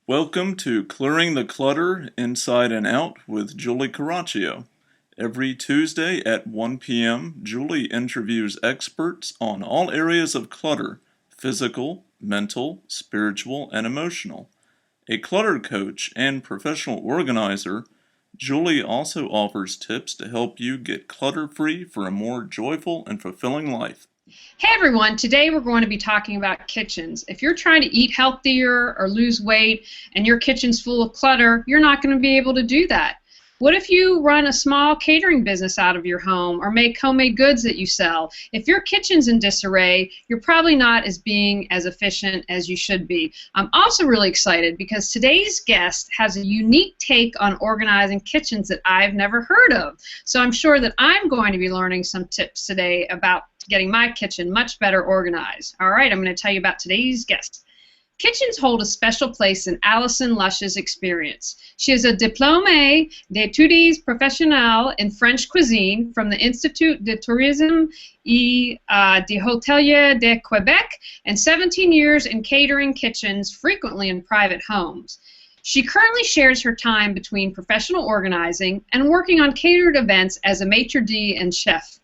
Welcome to Clearing the Clutter Inside and Out with Julie Caraccio. Every Tuesday at 1 p.m., Julie interviews experts on all areas of clutter: physical, mental, spiritual, and emotional. A clutter coach and professional organizer, Julie also offers tips to help you get clutter-free for a more joyful and fulfilling life. Hey everyone, today we're going to be talking about kitchens. If you're trying to eat healthier or lose weight and your kitchen's full of clutter, you're not going to be able to do that. What if you run a small catering business out of your home or make homemade goods that you sell? If your kitchen's in disarray, you're probably not being as efficient as you should be. I'm also really excited because today's guest has a unique take on organizing kitchens that I've never heard of. So I'm sure that I'm going to be learning some tips today about getting my kitchen much better organized. All right, I'm going to tell you about today's guest. Kitchens hold a special place in Alison Lush's experience. She is a diplômée d'études professionnelles in French cuisine from the Institut de Tourisme et de Hôtellerie de Québec and 17 years in catering kitchens, frequently in private homes. She currently shares her time between professional organizing and working on catered events as a maitre d' and chef.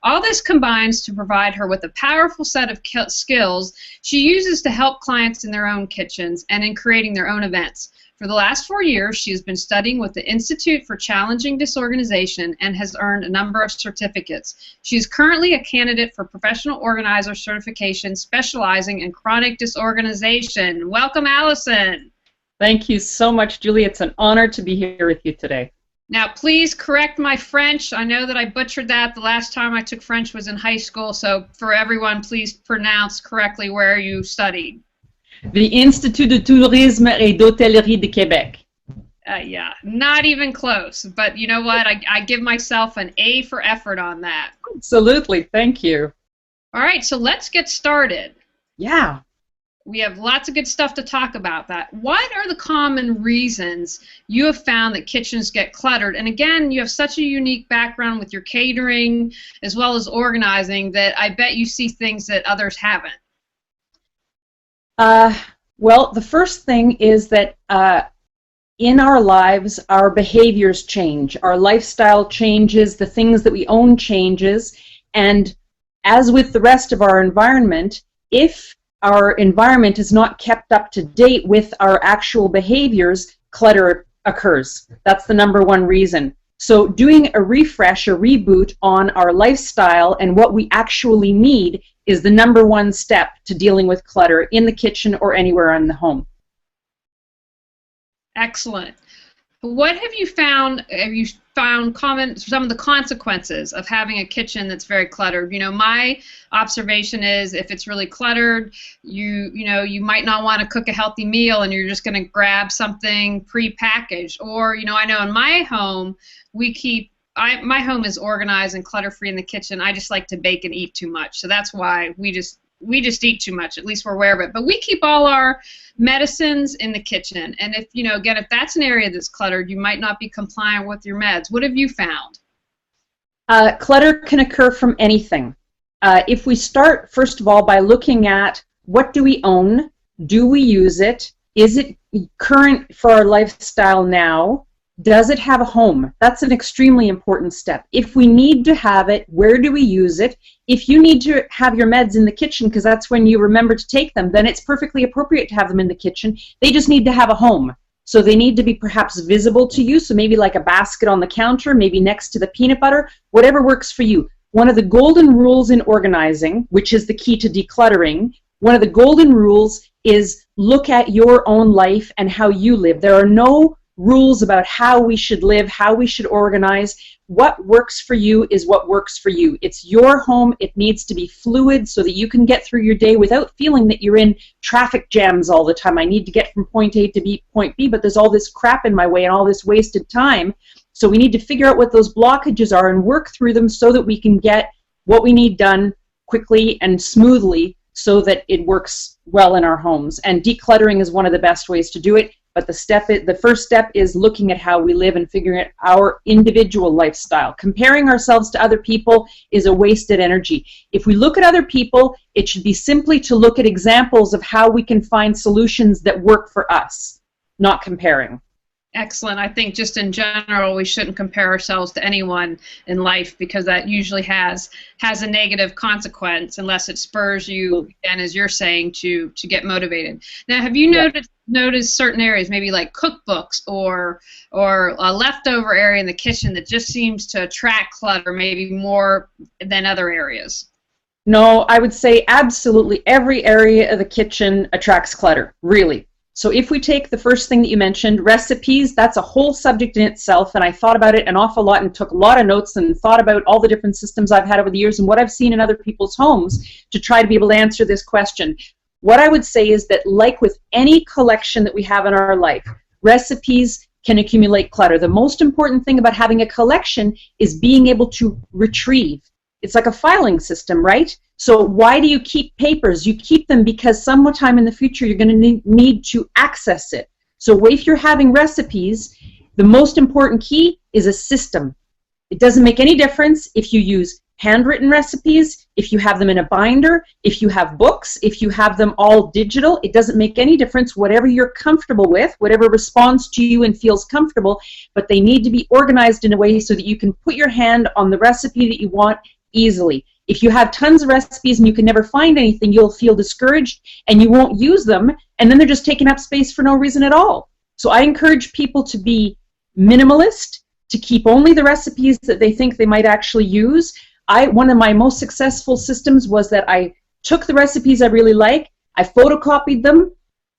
All this combines to provide her with a powerful set of skills she uses to help clients in their own kitchens and in creating their own events. For the last 4 years, she has been studying with the Institute for Challenging Disorganization and has earned a number of certificates. She is currently a candidate for Professional Organizer Certification, specializing in chronic disorganization. Welcome, Alison. Thank you so much, Julie. It's an honor to be here with you today. Now, please correct my French. I know that I butchered that. The last time I took French was in high school, so for everyone, please pronounce correctly where you studied. The Institut de Tourisme et d'Hôtellerie de Québec. Yeah, not even close. But you know what? I give myself an A for effort on that. Absolutely. Thank you. All right, so let's get started. Yeah. We have lots of good stuff to talk about that. What are the common reasons you have found that kitchens get cluttered? And again, you have such a unique background with your catering as well as organizing that I bet you see things that others haven't. Well, the first thing is that in our lives, our behaviors change. Our lifestyle changes, the things that we own changes, and as with the rest of our environment, if our environment is not kept up to date with our actual behaviors, clutter occurs. That's the number one reason. So doing a refresh, a reboot on our lifestyle and what we actually need is the number one step to dealing with clutter in the kitchen or anywhere in the home. Excellent. What have you found? Have you found some of the consequences of having a kitchen that's very cluttered? You know, my observation is if it's really cluttered, you might not want to cook a healthy meal and you're just going to grab something pre-packaged. Or, I know in my home, my home is organized and clutter-free in the kitchen. I just like to bake and eat too much. So that's why we just eat too much. At least we're aware of it. But we keep all our medicines in the kitchen. And if, again, if that's an area that's cluttered, you might not be compliant with your meds. What have you found? Clutter can occur from anything. If we start, first of all, by looking at what do we own? Do we use it? Is it current for our lifestyle now? Does it have a home? That's an extremely important step. If we need to have it, where do we use it? If you need to have your meds in the kitchen because that's when you remember to take them, then it's perfectly appropriate to have them in the kitchen. They just need to have a home. So they need to be perhaps visible to you, so maybe like a basket on the counter, maybe next to the peanut butter, whatever works for you. One of the golden rules in organizing, which is the key to decluttering, one of the golden rules is look at your own life and how you live. There are no rules about how we should live, how we should organize. What works for you is what works for you. It's your home. It needs to be fluid so that you can get through your day without feeling that you're in traffic jams all the time. I need to get from point A to point B, but there's all this crap in my way and all this wasted time. So we need to figure out what those blockages are and work through them so that we can get what we need done quickly and smoothly so that it works well in our homes. And decluttering is one of the best ways to do it. But the first step is looking at how we live and figuring out our individual lifestyle. Comparing ourselves to other people is a wasted energy. If we look at other people, it should be simply to look at examples of how we can find solutions that work for us. not comparing. Excellent. I think just in general, we shouldn't compare ourselves to anyone in life, because that usually has a negative consequence unless it spurs you, and as you're saying, to get motivated. Now, have you noticed certain areas, maybe like cookbooks or a leftover area in the kitchen, that just seems to attract clutter maybe more than other areas? No, I would say absolutely every area of the kitchen attracts clutter, really. So if we take the first thing that you mentioned, recipes, that's a whole subject in itself, and I thought about it an awful lot and took a lot of notes and thought about all the different systems I've had over the years and what I've seen in other people's homes to try to be able to answer this question. What I would say is that, like with any collection that we have in our life, recipes can accumulate clutter. The most important thing about having a collection is being able to retrieve. It's like a filing system, right? So why do you keep papers? You keep them because sometime in the future you're going to need to access it. So if you're having recipes, the most important key is a system. It doesn't make any difference if you use handwritten recipes, if you have them in a binder, if you have books, if you have them all digital. It doesn't make any difference. Whatever you're comfortable with, whatever responds to you and feels comfortable, but they need to be organized in a way so that you can put your hand on the recipe that you want easily. If you have tons of recipes and you can never find anything, you'll feel discouraged and you won't use them, and then they're just taking up space for no reason at all. So I encourage people to be minimalist, to keep only the recipes that they think they might actually use. One of my most successful systems was that I took the recipes I really like, I photocopied them,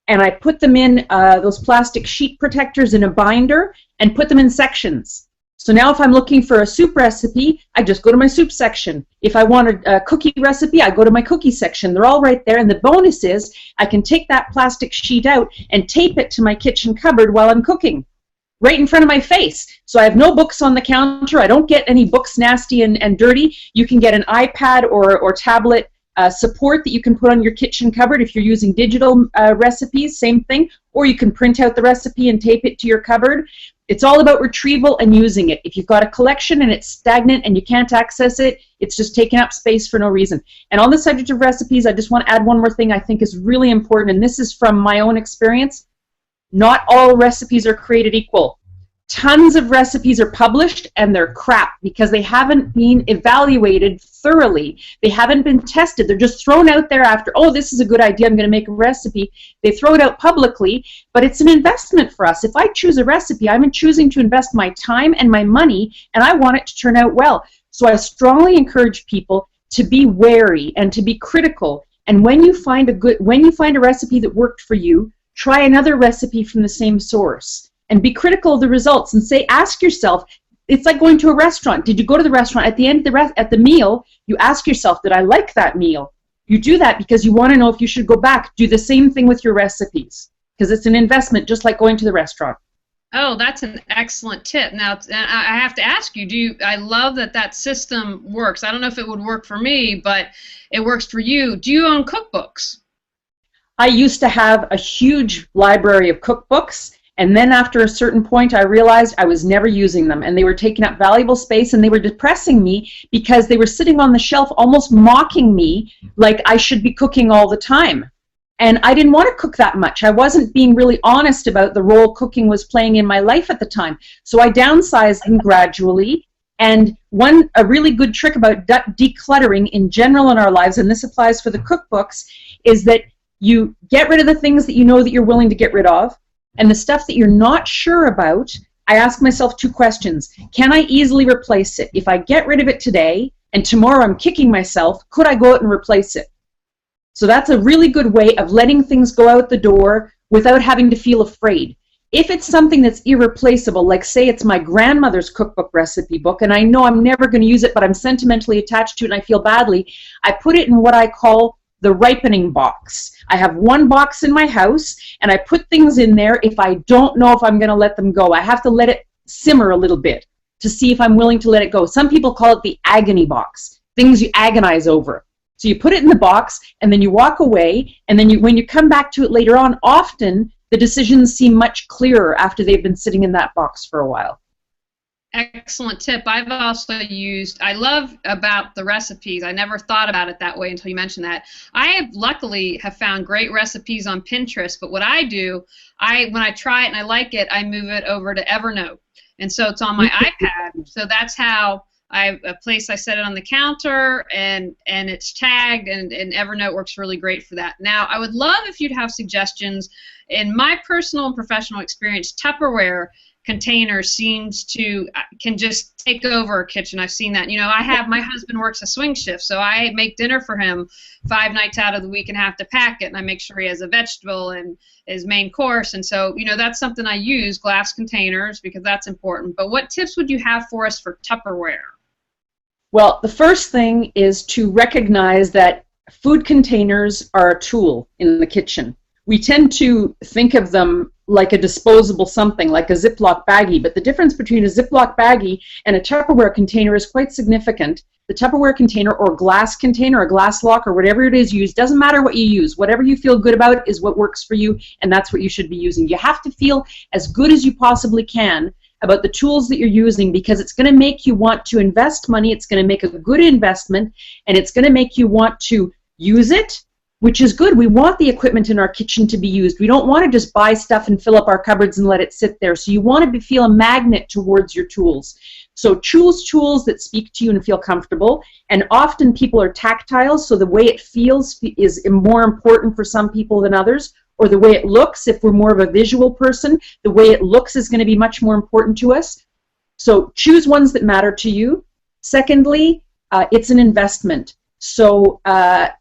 and I put them in those plastic sheet protectors in a binder and put them in sections. So now if I'm looking for a soup recipe, I just go to my soup section. If I want a cookie recipe, I go to my cookie section. They're all right there, and the bonus is I can take that plastic sheet out and tape it to my kitchen cupboard while I'm cooking, right in front of my face. So I have no books on the counter. I don't get any books nasty and dirty. You can get an iPad or tablet support that you can put on your kitchen cupboard if you're using digital recipes, same thing. Or you can print out the recipe and tape it to your cupboard. It's all about retrieval and using it. If you've got a collection and it's stagnant and you can't access it, it's just taking up space for no reason. And on the subject of recipes, I just want to add one more thing I think is really important, and this is from my own experience. Not all recipes are created equal. Tons of recipes are published and they're crap because they haven't been evaluated thoroughly. They haven't been tested. They're just thrown out there after, oh, this is a good idea, I'm going to make a recipe. They throw it out publicly, but it's an investment for us. If I choose a recipe, I'm choosing to invest my time and my money, and I want it to turn out well. So I strongly encourage people to be wary and to be critical. And when you find a recipe that worked for you, try another recipe from the same source. And be critical of the results and ask yourself, it's like going to a restaurant. Did you go to the restaurant at the end of the meal, you ask yourself, did I like that meal? You do that because you want to know if you should go back. Do the same thing with your recipes because it's an investment just like going to the restaurant. Oh, that's an excellent tip. Now, I have to ask you, I love that system works. I don't know if it would work for me, but it works for you. Do you own cookbooks? I used to have a huge library of cookbooks. And then after a certain point, I realized I was never using them, and they were taking up valuable space, and they were depressing me because they were sitting on the shelf almost mocking me like I should be cooking all the time. And I didn't want to cook that much. I wasn't being really honest about the role cooking was playing in my life at the time. So I downsized them gradually. And a really good trick about decluttering in general in our lives, and this applies for the cookbooks, is that you get rid of the things that you know that you're willing to get rid of. And the stuff that you're not sure about, I ask myself two questions. Can I easily replace it? If I get rid of it today and tomorrow I'm kicking myself, could I go out and replace it? So that's a really good way of letting things go out the door without having to feel afraid. If it's something that's irreplaceable, like say it's my grandmother's cookbook recipe book, and I know I'm never going to use it, but I'm sentimentally attached to it and I feel badly, I put it in what I call the ripening box. I have one box in my house, and I put things in there if I don't know if I'm going to let them go. I have to let it simmer a little bit to see if I'm willing to let it go. Some people call it the agony box, things you agonize over. So you put it in the box, and then you walk away, and then when you come back to it later on, often the decisions seem much clearer after they've been sitting in that box for a while. excellent tip. I've also used, I love about the recipes. I never thought about it that way until you mentioned that. I have luckily have found great recipes on Pinterest, but what I do, when I try it and I like it, I move it over to Evernote. And so it's on my iPad. So that's how a place I set it on the counter, and it's tagged, and Evernote works really great for that. Now, I would love if you'd have suggestions. In my personal and professional experience, Tupperware containers can just take over a kitchen. I've seen that. You know, my husband works a swing shift, so I make dinner for him 5 nights out of the week and have to pack it, and I make sure he has a vegetable and his main course. And so, you know, that's something I use, glass containers, because that's important. But what tips would you have for us for Tupperware? Well, the first thing is to recognize that food containers are a tool in the kitchen. We tend to think of them like a disposable something, like a Ziploc baggie, but the difference between a Ziploc baggie and a Tupperware container is quite significant. The Tupperware container or glass container or glass lock or whatever it is used, doesn't matter what you use. Whatever you feel good about is what works for you, and that's what you should be using. You have to feel as good as you possibly can about the tools that you're using, because it's going to make you want to invest money, it's going to make a good investment, and it's going to make you want to use it, which is good. We want the equipment in our kitchen to be used. We don't want to just buy stuff and fill up our cupboards and let it sit there. So you want to feel a magnet towards your tools. So choose tools that speak to you and feel comfortable. And often people are tactile, so the way it feels is more important for some people than others. Or the way it looks, if we're more of a visual person, the way it looks is going to be much more important to us. So choose ones that matter to you. Secondly, it's an investment. So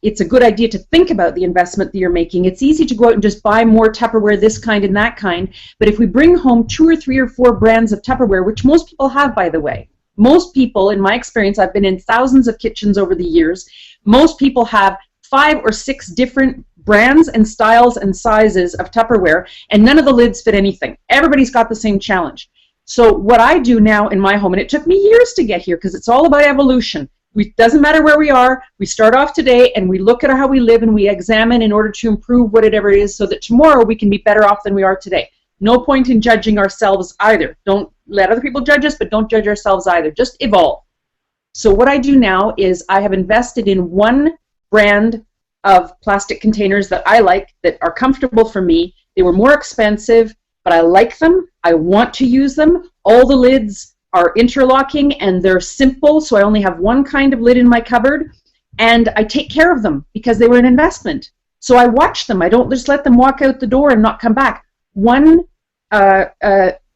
it's a good idea to think about the investment that you're making. It's easy to go out and just buy more Tupperware, this kind and that kind, but if we bring home 2 or 3 or 4 brands of Tupperware, which most people have, by the way, most people, in my experience, I've been in thousands of kitchens over the years, most people have 5 or 6 different brands and styles and sizes of Tupperware, and none of the lids fit anything. Everybody's got the same challenge. So what I do now in my home, and it took me years to get here because it's all about evolution. It doesn't matter where we are, we start off today and we look at how we live and we examine in order to improve whatever it is so that tomorrow we can be better off than we are today. No point in judging ourselves either. Don't let other people judge us, but don't judge ourselves either. Just evolve. So what I do now is I have invested in one brand of plastic containers that I like, that are comfortable for me. They were more expensive, but I like them. I want to use them. All the lids are interlocking and they're simple, so I only have one kind of lid in my cupboard, and I take care of them because they were an investment. So I watch them. I don't just let them walk out the door and not come back. One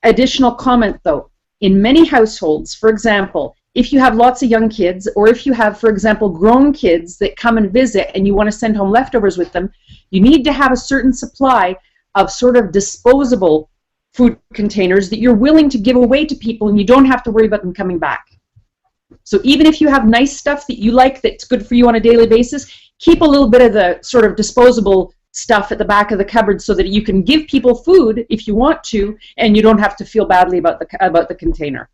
additional comment though, in many households, for example, if you have lots of young kids, or if you have, for example, grown kids that come and visit and you want to send home leftovers with them, you need to have a certain supply of sort of disposable food containers that you're willing to give away to people, and you don't have to worry about them coming back. So even if you have nice stuff that you like that's good for you on a daily basis, keep a little bit of the sort of disposable stuff at the back of the cupboard so that you can give people food if you want to, and you don't have to feel badly about the container.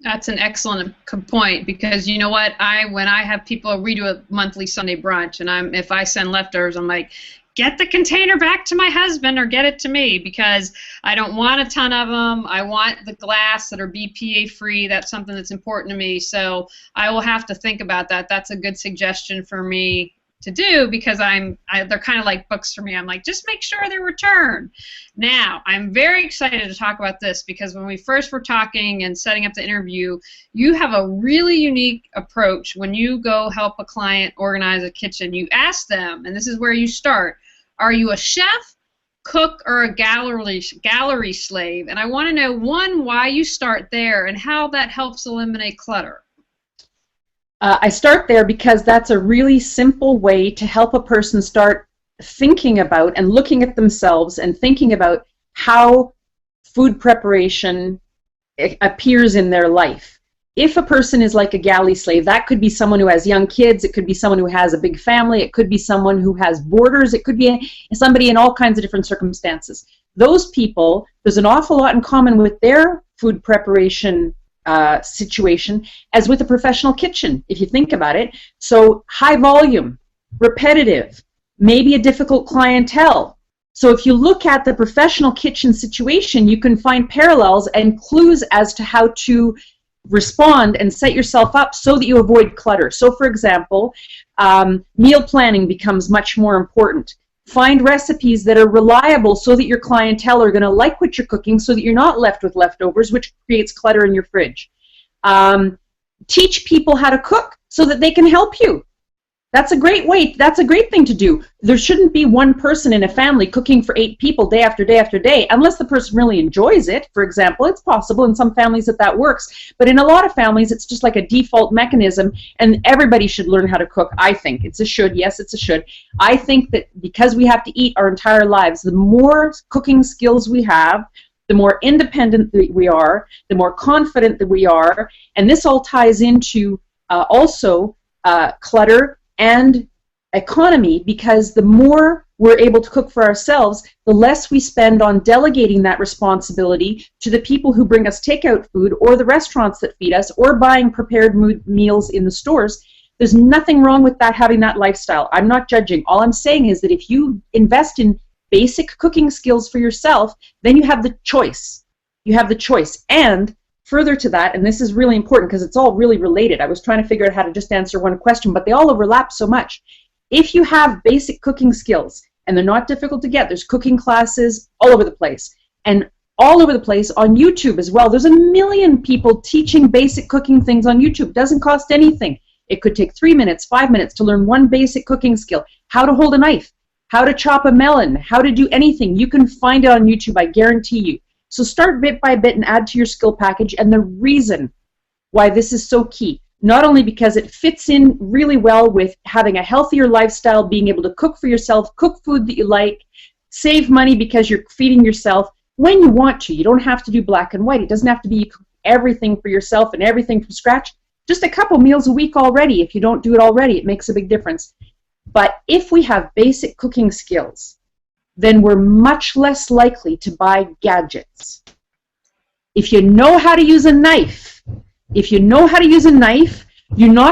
That's an excellent point, because you know what, when I have people, we do a monthly Sunday brunch, and if I send leftovers, I'm like, get the container back to my husband or get it to me, because I don't want a ton of them. I want the glass that are BPA free. That's something that's important to me. So I will have to think about that. That's a good suggestion for me to do, because they're kind of like books for me. I'm like, just make sure they're returned. Now, I'm very excited to talk about this, because when we first were talking and setting up the interview, you have a really unique approach when you go help a client organize a kitchen. You ask them, and this is where you start, are you a chef, cook, or a gallery slave? And I want to know, one, why you start there and how that helps eliminate clutter. I start there because that's a really simple way to help a person start thinking about and looking at themselves and thinking about how food preparation appears in their life. If a person is like a galley slave, that could be someone who has young kids, it could be someone who has a big family, it could be someone who has boarders, it could be somebody in all kinds of different circumstances. Those people, there's an awful lot in common with their food preparation situation as with a professional kitchen, if you think about it. So high volume, repetitive, maybe a difficult clientele. So if you look at the professional kitchen situation, you can find parallels and clues as to how to respond and set yourself up so that you avoid clutter. So for example, meal planning becomes much more important. Find recipes that are reliable so that your clientele are going to like what you're cooking, so that you're not left with leftovers, which creates clutter in your fridge. Teach people how to cook so that they can help you. That's a great way. That's a great thing to do. There shouldn't be one person in a family cooking for 8 people day after day after day, unless the person really enjoys it. For example, it's possible in some families that works, but in a lot of families, it's just like a default mechanism, and everybody should learn how to cook. I think it's a should. Yes, it's a should. I think that because we have to eat our entire lives, the more cooking skills we have, the more independent that we are, the more confident that we are, and this all ties into also clutter and economy, because the more we're able to cook for ourselves, the less we spend on delegating that responsibility to the people who bring us takeout food, or the restaurants that feed us, or buying prepared meals in the stores. There's nothing wrong with that, having that lifestyle. I'm not judging. All I'm saying is that if you invest in basic cooking skills for yourself, then you have the choice. You have the choice. And further to that, and this is really important because it's all really related. I was trying to figure out how to just answer one question, but they all overlap so much. If you have basic cooking skills, and they're not difficult to get, there's cooking classes all over the place, and all over the place on YouTube as well. There's a million people teaching basic cooking things on YouTube. It doesn't cost anything. It could take 3 minutes, 5 minutes to learn one basic cooking skill. How to hold a knife, how to chop a melon, how to do anything. You can find it on YouTube, I guarantee you. So start bit by bit and add to your skill package. And the reason why this is so key, not only because it fits in really well with having a healthier lifestyle, being able to cook for yourself, cook food that you like, save money because you're feeding yourself when you want to. You don't have to do black and white. It doesn't have to be everything for yourself and everything from scratch. Just a couple meals a week already. If you don't do it already, it makes a big difference. But if we have basic cooking skills, then we're much less likely to buy gadgets. If you know how to use a knife, you're not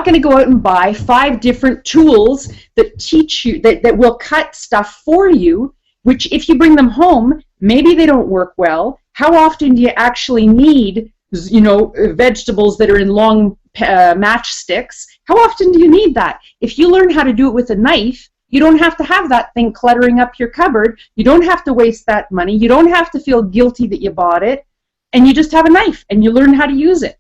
going to go out and buy 5 different tools that teach you, that will cut stuff for you, which if you bring them home, maybe they don't work well. How often do you actually need, vegetables that are in long matchsticks? How often do you need that? If you learn how to do it with a knife, you don't have to have that thing cluttering up your cupboard. You don't have to waste that money. You don't have to feel guilty that you bought it. And you just have a knife and you learn how to use it.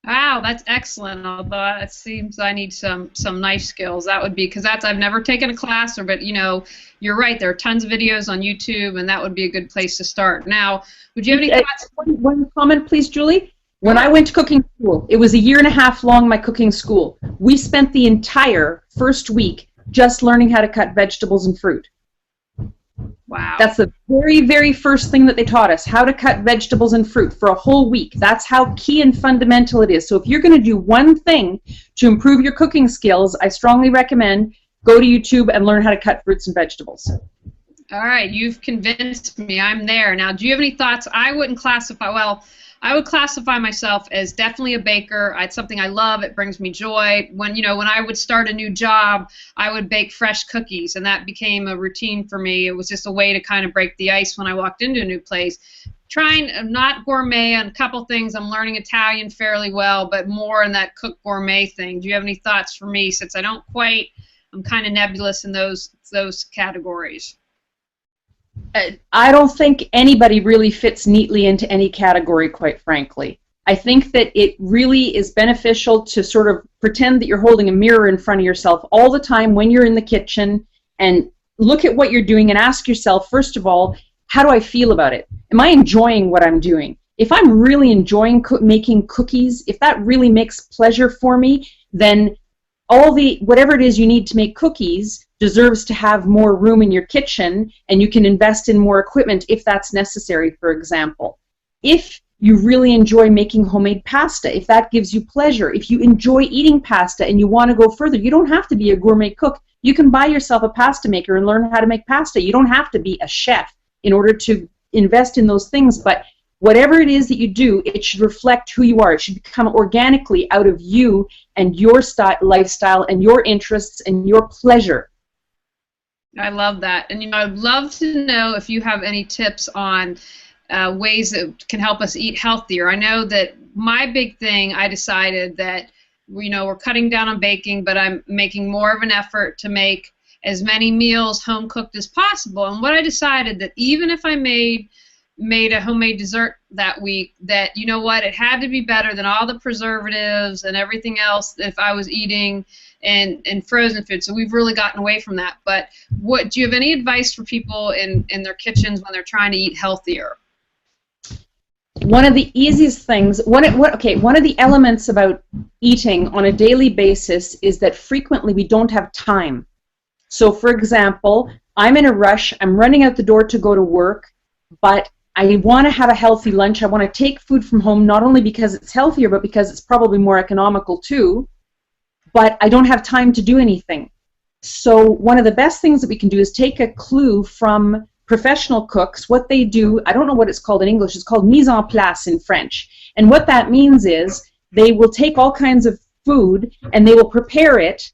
Wow, that's excellent. Although it seems I need some knife skills. That would be, because I've never taken a class, but you're right. There are tons of videos on YouTube, and that would be a good place to start. Now, would you have any thoughts? One comment, please, Julie. When I went to cooking school, it was 1.5 years long, my cooking school. We spent the entire first week just learning how to cut vegetables and fruit. Wow. That's the very, very first thing that they taught us, how to cut vegetables and fruit for a whole week. That's how key and fundamental it is. So if you're going to do one thing to improve your cooking skills, I strongly recommend go to YouTube and learn how to cut fruits and vegetables. All right, you've convinced me. I'm there. Now, do you have any thoughts? I would classify myself as definitely a baker. It's something I love. It brings me joy. When I would start a new job, I would bake fresh cookies, and that became a routine for me. It was just a way to kind of break the ice when I walked into a new place. Trying not gourmet on a couple things. I'm learning Italian fairly well, but more in that cook gourmet thing. Do you have any thoughts for me, since I'm kind of nebulous in those categories? I don't think anybody really fits neatly into any category, quite frankly. I think that it really is beneficial to sort of pretend that you're holding a mirror in front of yourself all the time when you're in the kitchen, and look at what you're doing and ask yourself, first of all, how do I feel about it? Am I enjoying what I'm doing? If I'm really enjoying making cookies, if that really makes pleasure for me, then whatever it is you need to make cookies deserves to have more room in your kitchen, and you can invest in more equipment if that's necessary, for example. If you really enjoy making homemade pasta, if that gives you pleasure, if you enjoy eating pasta and you want to go further, you don't have to be a gourmet cook. You can buy yourself a pasta maker and learn how to make pasta. You don't have to be a chef in order to invest in those things, but whatever it is that you do, it should reflect who you are. It should come organically out of you and your lifestyle and your interests and your pleasure. I love that. And I'd love to know if you have any tips on ways that can help us eat healthier. I know that my big thing, I decided that, you know, we're cutting down on baking, but I'm making more of an effort to make as many meals home cooked as possible. And what I decided, that even if I made a homemade dessert that week, that, you know what, it had to be better than all the preservatives and everything else if I was eating and frozen food. So we've really gotten away from that. But what do you have any advice for people in their kitchens when they're trying to eat healthier? One of the easiest things, one of the elements about eating on a daily basis is that frequently we don't have time. So, for example, I'm in a rush, I'm running out the door to go to work, but I want to have a healthy lunch. I want to take food from home, not only because it's healthier, but because it's probably more economical too, but I don't have time to do anything. So one of the best things that we can do is take a clue from professional cooks. What they do, I don't know what it's called in English, it's called mise en place in French. And what that means is they will take all kinds of food and they will prepare it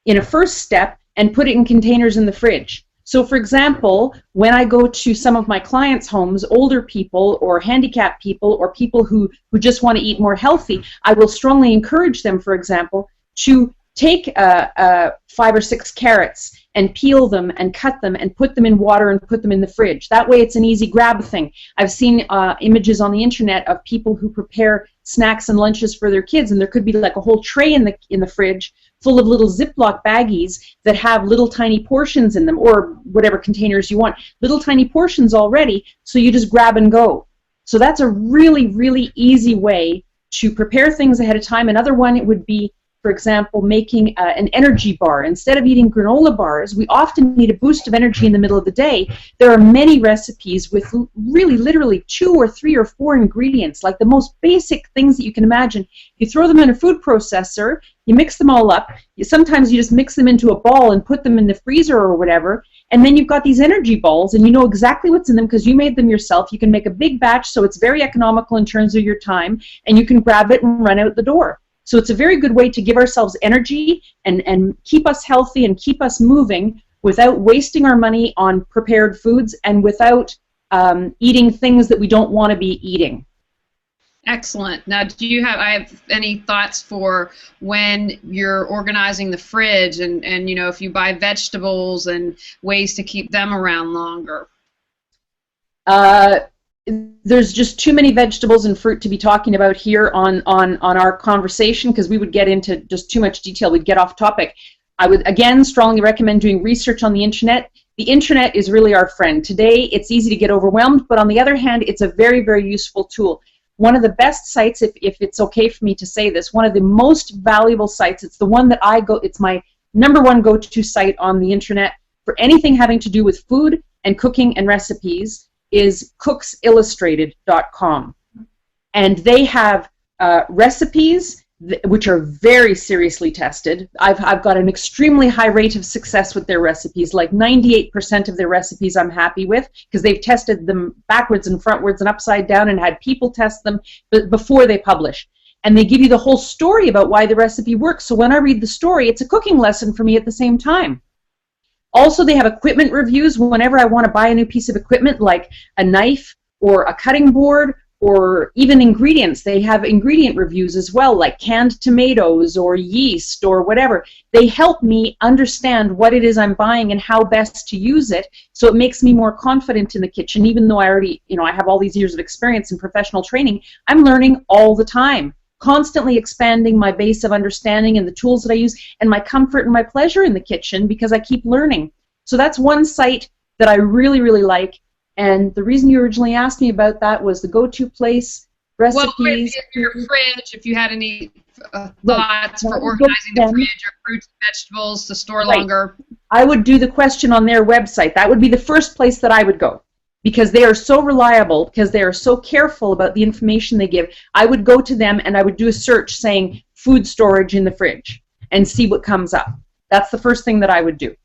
in a first step and put it in containers in the fridge. So for example, when I go to some of my clients' homes, older people or handicapped people or people who just want to eat more healthy, I will strongly encourage them, for example, to take 5 or 6 carrots and peel them and cut them and put them in water and put them in the fridge. That way it's an easy grab thing. I've seen images on the internet of people who prepare snacks and lunches for their kids, and there could be like a whole tray in the fridge full of little Ziploc baggies that have little tiny portions in them, or whatever containers you want, little tiny portions already, so you just grab and go. So that's a really, really easy way to prepare things ahead of time. Another one, it would be, for example, making an energy bar. Instead of eating granola bars, we often need a boost of energy in the middle of the day. There are many recipes with really literally 2 or 3 or 4 ingredients, like the most basic things that you can imagine. You throw them in a food processor, you mix them all up, sometimes you just mix them into a ball and put them in the freezer or whatever, and then you've got these energy balls and you know exactly what's in them because you made them yourself. You can make a big batch, so it's very economical in terms of your time, and you can grab it and run out the door. So it's a very good way to give ourselves energy and keep us healthy and keep us moving without wasting our money on prepared foods and without eating things that we don't want to be eating. Excellent. Now, do you have any thoughts for when you're organizing the fridge and you know, if you buy vegetables and ways to keep them around longer? There's just too many vegetables and fruit to be talking about here on our conversation, because we would get into just too much detail. We'd get off topic. I would, again, strongly recommend doing research on the internet. The internet is really our friend. Today, it's easy to get overwhelmed, but on the other hand, it's a very, very useful tool. One of the best sites, if it's okay for me to say this, one of the most valuable sites, it's the one that it's my #1 go-to site on the internet for anything having to do with food and cooking and recipes, is cooksillustrated.com. And they have recipes which are very seriously tested. I've got an extremely high rate of success with their recipes, like 98% of their recipes I'm happy with, because they've tested them backwards and frontwards and upside down and had people test them before they publish. And they give you the whole story about why the recipe works. So when I read the story, it's a cooking lesson for me at the same time. Also, they have equipment reviews whenever I want to buy a new piece of equipment, like a knife or a cutting board or even ingredients. They have ingredient reviews as well, like canned tomatoes or yeast or whatever. They help me understand what it is I'm buying and how best to use it, so it makes me more confident in the kitchen. Even though I already, I have all these years of experience in professional training, I'm learning all the time, constantly expanding my base of understanding and the tools that I use and my comfort and my pleasure in the kitchen, because I keep learning. So that's one site that I really, really like. And the reason you originally asked me about that was the go-to place, recipes. Well, in your fridge, if you had any thoughts for organizing the fridge or fruits and vegetables to store longer. I would do the question on their website. That would be the first place that I would go, because they are so reliable, because they are so careful about the information they give. I would go to them and I would do a search saying food storage in the fridge and see what comes up. That's the first thing that I would do.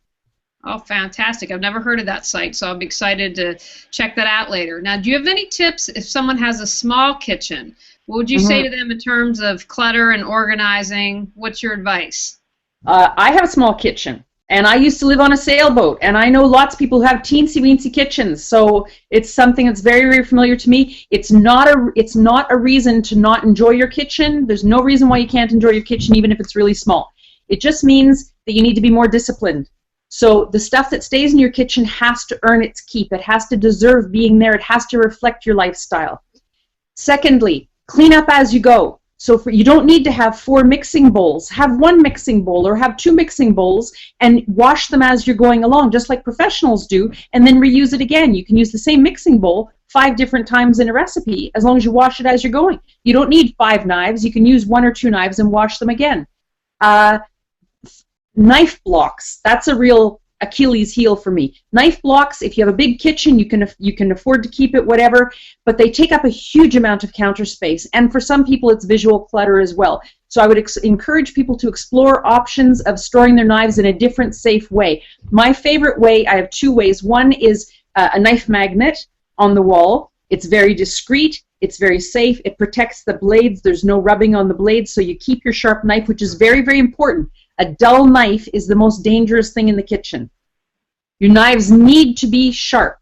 Oh, fantastic. I've never heard of that site, so I'll be excited to check that out later. Now, do you have any tips if someone has a small kitchen? What would you say to them in terms of clutter and organizing? What's your advice? I have a small kitchen, And I used to live on a sailboat, and I know lots of people who have teensy-weensy kitchens, so it's something that's very, very familiar to me. It's not a reason to not enjoy your kitchen. There's no reason why you can't enjoy your kitchen, even if it's really small. It just means that you need to be more disciplined. So the stuff that stays in your kitchen has to earn its keep. It has to deserve being there. It has to reflect your lifestyle. Secondly, clean up as you go. So you don't need to have 4 mixing bowls. Have 1 mixing bowl or have 2 mixing bowls and wash them as you're going along, just like professionals do, and then reuse it again. You can use the same mixing bowl 5 different times in a recipe as long as you wash it as you're going. You don't need 5 knives. You can use 1 or 2 knives and wash them again. Knife blocks, that's a real Achilles heel for me. Knife blocks, if you have a big kitchen, you can afford to keep it, whatever, but they take up a huge amount of counter space, and for some people it's visual clutter as well. So I would encourage people to explore options of storing their knives in a different, safe way. My favorite way, I have 2 ways. One is a knife magnet on the wall. It's very discreet, it's very safe, it protects the blades, there's no rubbing on the blades, so you keep your sharp knife, which is very, very important. A dull knife is the most dangerous thing in the kitchen. Your knives need to be sharp,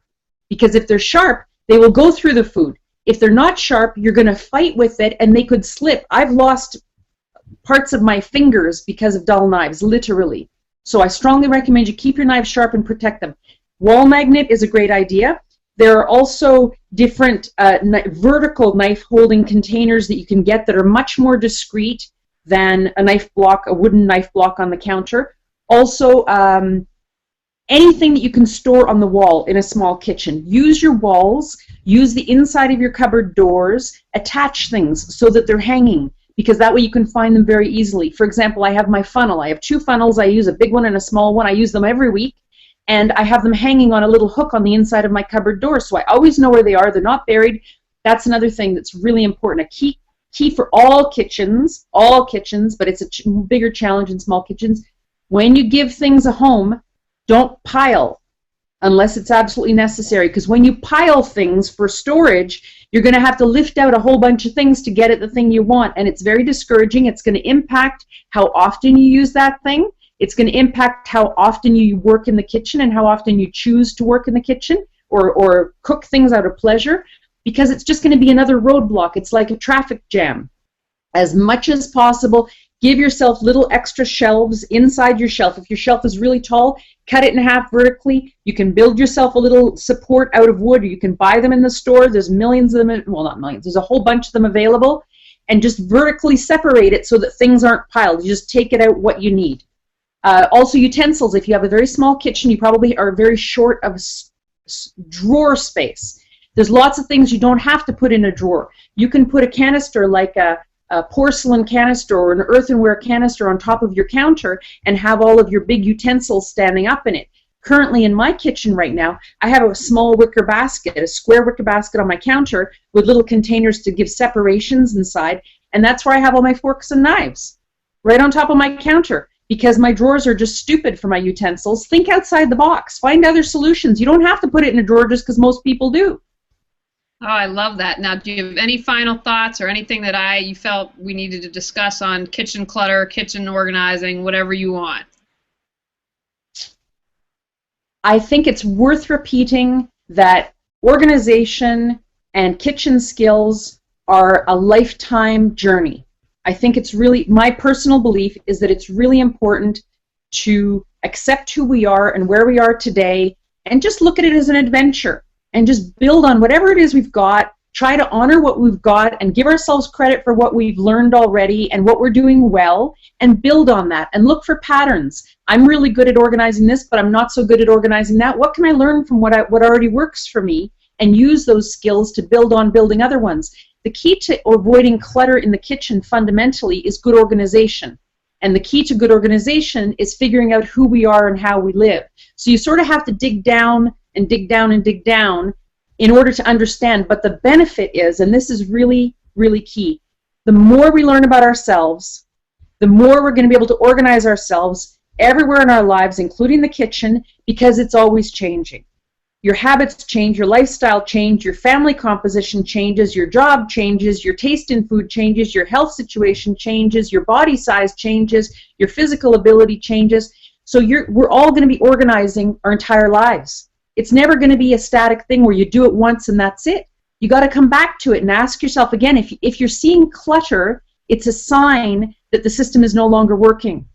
because if they're sharp, they will go through the food. If they're not sharp, you're going to fight with it and they could slip. I've lost parts of my fingers because of dull knives, literally. So I strongly recommend you keep your knives sharp and protect them. Wall magnet is a great idea. There are also different vertical knife holding containers that you can get that are much more discreet than a knife block, a wooden knife block on the counter. Also, anything that you can store on the wall in a small kitchen. Use your walls, use the inside of your cupboard doors, attach things so that they're hanging, because that way you can find them very easily. For example, I have my funnel. I have 2 funnels. I use a big one and a small one. I use them every week, and I have them hanging on a little hook on the inside of my cupboard door, so I always know where they are. They're not buried. That's another thing that's really important. A key for all kitchens, but it's a bigger challenge in small kitchens. When you give things a home, don't pile unless it's absolutely necessary, because when you pile things for storage, you're going to have to lift out a whole bunch of things to get at the thing you want, and it's very discouraging. It's going to impact how often you use that thing. It's going to impact how often you work in the kitchen and how often you choose to work in the kitchen or cook things out of pleasure, because it's just going to be another roadblock. It's like a traffic jam. As much as possible, give yourself little extra shelves inside your shelf. If your shelf is really tall, cut it in half vertically. You can build yourself a little support out of wood, or you can buy them in the store. There's millions of them, well, not millions, there's a whole bunch of them available, and just vertically separate it so that things aren't piled. You just take it out what you need. Also, utensils. If you have a very small kitchen, you probably are very short of drawer space. There's lots of things you don't have to put in a drawer. You can put a canister like a porcelain canister or an earthenware canister on top of your counter and have all of your big utensils standing up in it. Currently in my kitchen right now, I have a small wicker basket, a square wicker basket on my counter with little containers to give separations inside, and that's where I have all my forks and knives, right on top of my counter, because my drawers are just stupid for my utensils. Think outside the box. Find other solutions. You don't have to put it in a drawer just because most people do. Oh, I love that. Now, do you have any final thoughts or anything that you felt we needed to discuss on kitchen clutter, kitchen organizing, whatever you want? I think it's worth repeating that organization and kitchen skills are a lifetime journey. I think it's really, my personal belief is that it's really important to accept who we are and where we are today and just look at it as an adventure. And just build on whatever it is we've got, try to honor what we've got, and give ourselves credit for what we've learned already and what we're doing well, and build on that, and look for patterns. I'm really good at organizing this, but I'm not so good at organizing that. What can I learn from what already works for me, and use those skills to build on building other ones? The key to avoiding clutter in the kitchen fundamentally is good organization. And the key to good organization is figuring out who we are and how we live. So you sort of have to dig down and dig down and dig down in order to understand. But the benefit is, and this is really, really key, the more we learn about ourselves, the more we're going to be able to organize ourselves everywhere in our lives, including the kitchen, because it's always changing. Your habits change, your lifestyle change, your family composition changes, your job changes, your taste in food changes, your health situation changes, your body size changes, your physical ability changes. So we're all going to be organizing our entire lives. It's never going to be a static thing where you do it once and that's it. You got to come back to it and ask yourself again, if you're seeing clutter, it's a sign that the system is no longer working.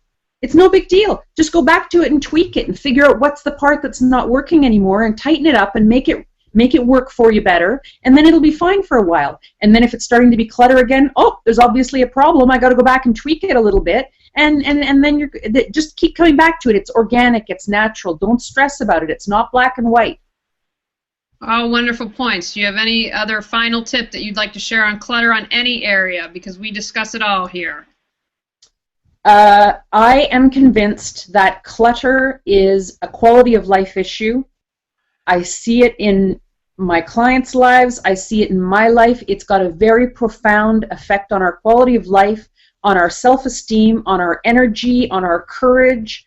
It's no big deal. Just go back to it and tweak it and figure out what's the part that's not working anymore and tighten it up and make it work for you better, and then it'll be fine for a while. And then if it's starting to be clutter again, oh, there's obviously a problem. I got to go back and tweak it a little bit, and then you just keep coming back to it. It's organic. It's natural. Don't stress about it. It's not black and white. Oh, wonderful points. Do you have any other final tip that you'd like to share on clutter on any area? Because we discuss it all here. I am convinced that clutter is a quality of life issue. I see it in my clients' lives. I see it in my life. It's got a very profound effect on our quality of life, on our self-esteem, on our energy, on our courage,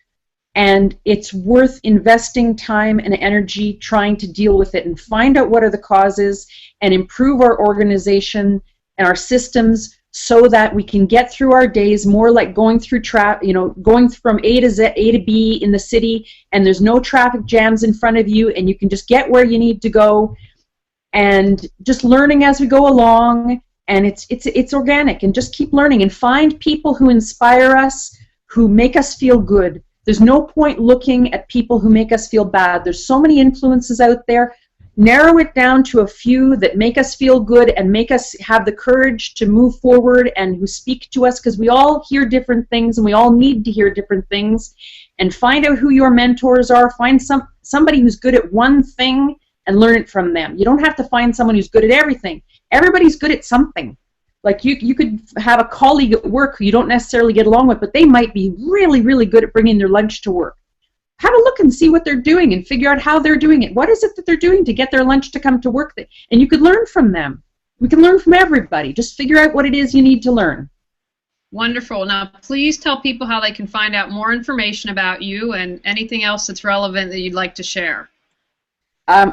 and it's worth investing time and energy trying to deal with it and find out what are the causes and improve our organization and our systems so that we can get through our days more like going through going from A to Z, A to B in the city, and there's no traffic jams in front of you, and you can just get where you need to go, and just learning as we go along, and it's organic, and just keep learning and find people who inspire us, who make us feel good. There's no point looking at people who make us feel bad. There's so many influences out there. Narrow it down to a few that make us feel good and make us have the courage to move forward and who speak to us, because we all hear different things and we all need to hear different things. And find out who your mentors are. Find somebody who's good at one thing and learn it from them. You don't have to find someone who's good at everything. Everybody's good at something. Like you could have a colleague at work who you don't necessarily get along with, but they might be really, really good at bringing their lunch to work. Have a look and see what they're doing and figure out how they're doing it. What is it that they're doing to get their lunch to come to work? And you could learn from them. We can learn from everybody. Just figure out what it is you need to learn. Wonderful. Now, please tell people how they can find out more information about you and anything else that's relevant that you'd like to share.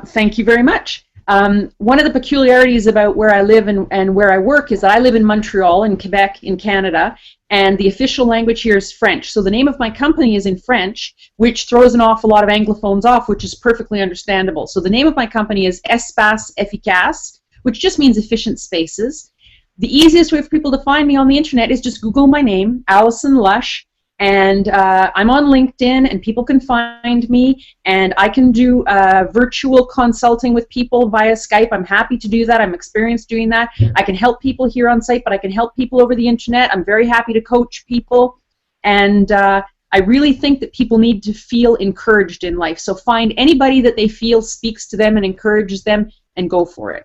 Thank you very much. One of the peculiarities about where I live and where I work is that I live in Montreal, in Quebec, in Canada, and the official language here is French. So the name of my company is in French, which throws an awful lot of Anglophones off, which is perfectly understandable. So the name of my company is Espaces, Efficaces, which just means efficient spaces. The easiest way for people to find me on the internet is just Google my name, Alison Lush, and I'm on LinkedIn, and people can find me, and I can do virtual consulting with people via Skype. I'm happy to do that. I'm experienced doing that. I can help people here on site, but I can help people over the internet. I'm very happy to coach people, and I really think that people need to feel encouraged in life. So find anybody that they feel speaks to them and encourages them, and go for it.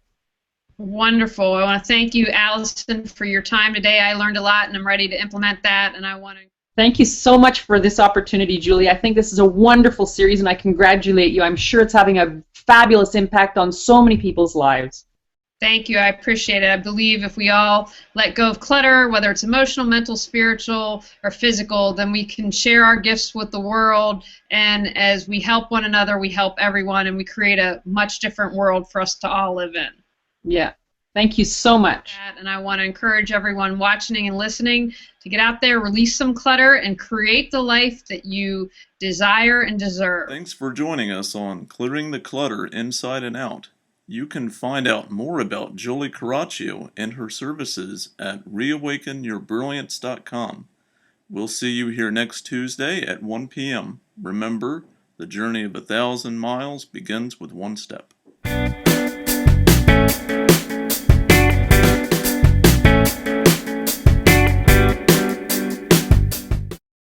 Wonderful. I want to thank you, Alison, for your time today. I learned a lot, and I'm ready to implement that, and I want to Thank you so much for this opportunity, Julie. I think this is a wonderful series, and I congratulate you. I'm sure it's having a fabulous impact on so many people's lives. Thank you. I appreciate it. I believe if we all let go of clutter, whether it's emotional, mental, spiritual, or physical, then we can share our gifts with the world, and as we help one another, we help everyone, and we create a much different world for us to all live in. Yeah. Thank you so much. And I want to encourage everyone watching and listening to get out there, release some clutter, and create the life that you desire and deserve. Thanks for joining us on Clearing the Clutter Inside and Out. You can find out more about Julie Caraccio and her services at reawakenyourbrilliance.com. We'll see you here next Tuesday at 1 p.m. Remember, the journey of 1,000 miles begins with one step.